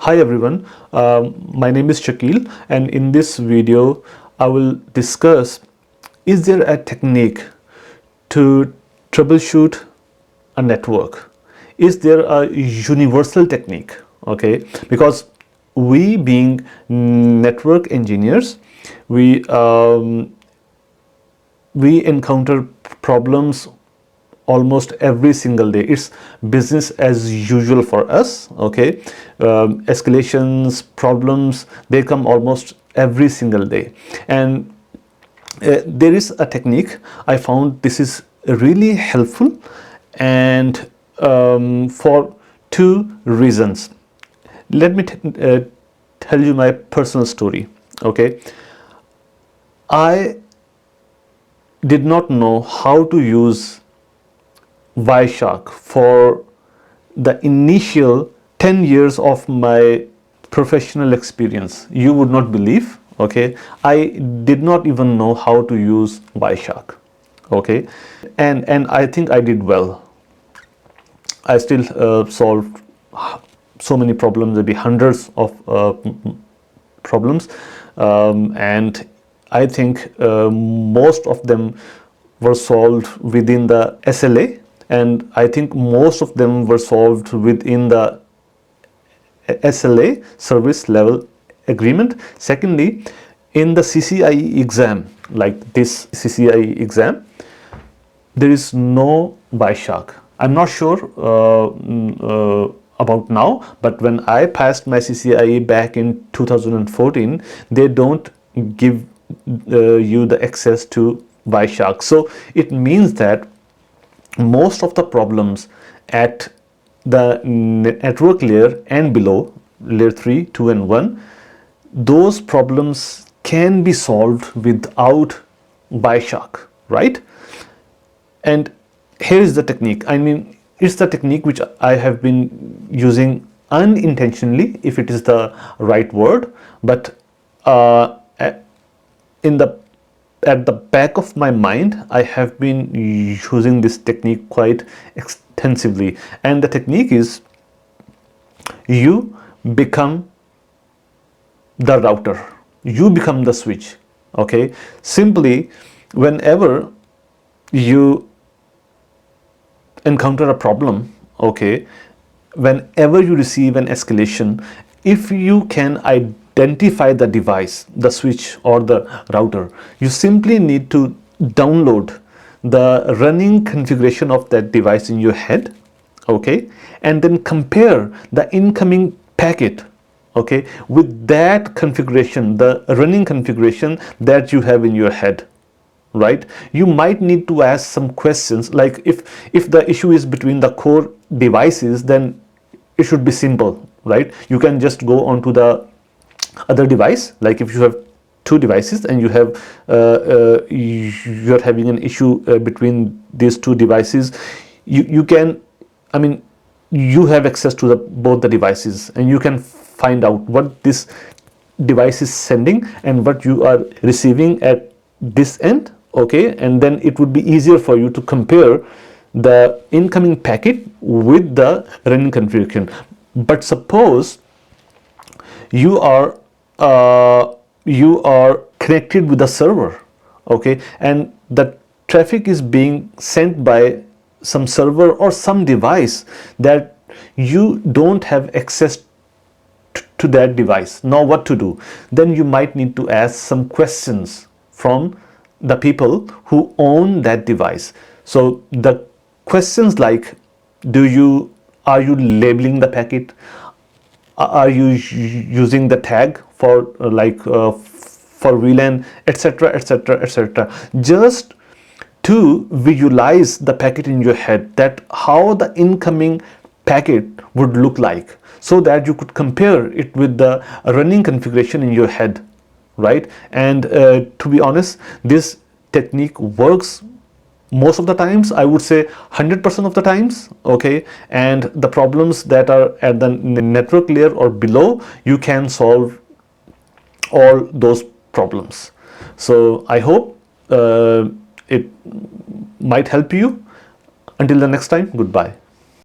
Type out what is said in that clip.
Hi everyone, my name is Shakil, and in this video I will discuss, is there a technique to troubleshoot a network? Is there a universal technique? Okay, because we being network engineers, we encounter problems almost every single day. It's business as usual for us. Okay, escalations, problems, they come almost every single day. And there is a technique I found this is really helpful, and for two reasons. Let me tell you my personal story. Okay, I did not know how to use Wireshark for the initial 10 years of my professional experience. You would not believe. Okay, I did not even know how to use Wireshark. Okay, and I think I did well. I still solved so many problems, maybe hundreds of problems, and I think most of them were solved within the SLA, and I think most of them were solved within the SLA, service level agreement. Secondly, in the CCIE exam, like this CCIE exam, there is no Wireshark. I'm not sure about now, but when I passed my CCIE back in 2014, they don't give you the access to Wireshark. So it means that most of the problems at the network layer and below, layer 3, 2 and 1, those problems can be solved without Wireshark, right? And here is the technique. I mean, it's the technique which I have been using unintentionally, if it is the right word, but at the back of my mind, I have been using this technique quite extensively. And the technique is, you become the router, you become the switch. Okay, simply whenever you encounter a problem, okay, whenever you receive an escalation, if you can identify the device, the switch or the router, you simply need to download the running configuration of that device in your head, okay, and then compare the incoming packet, okay, with that configuration, the running configuration that you have in your head, right? You might need to ask some questions, like if the issue is between the core devices, then it should be simple, right? You can just go onto the other device. Like if you have two devices and you have you're having an issue between these two devices, you can, I mean, you have access to both the devices, and you can find out what this device is sending and what you are receiving at this end. Okay, and then it would be easier for you to compare the incoming packet with the running configuration. But suppose you are connected with the server, okay, and the traffic is being sent by some server or some device that you don't have access to that device. Now what to do? Then you might need to ask some questions from the people who own that device. So the questions like, are you labeling the packet? Are you using the tag for for VLAN, etc, etc, etc, just to visualize the packet in your head, that how the incoming packet would look like, so that you could compare it with the running configuration in your head, right? And to be honest, this technique works most of the times. I would say 100% of the times. Okay, and the problems that are at the network layer or below, you can solve all those problems. So I hope it might help you. Until the next time, goodbye.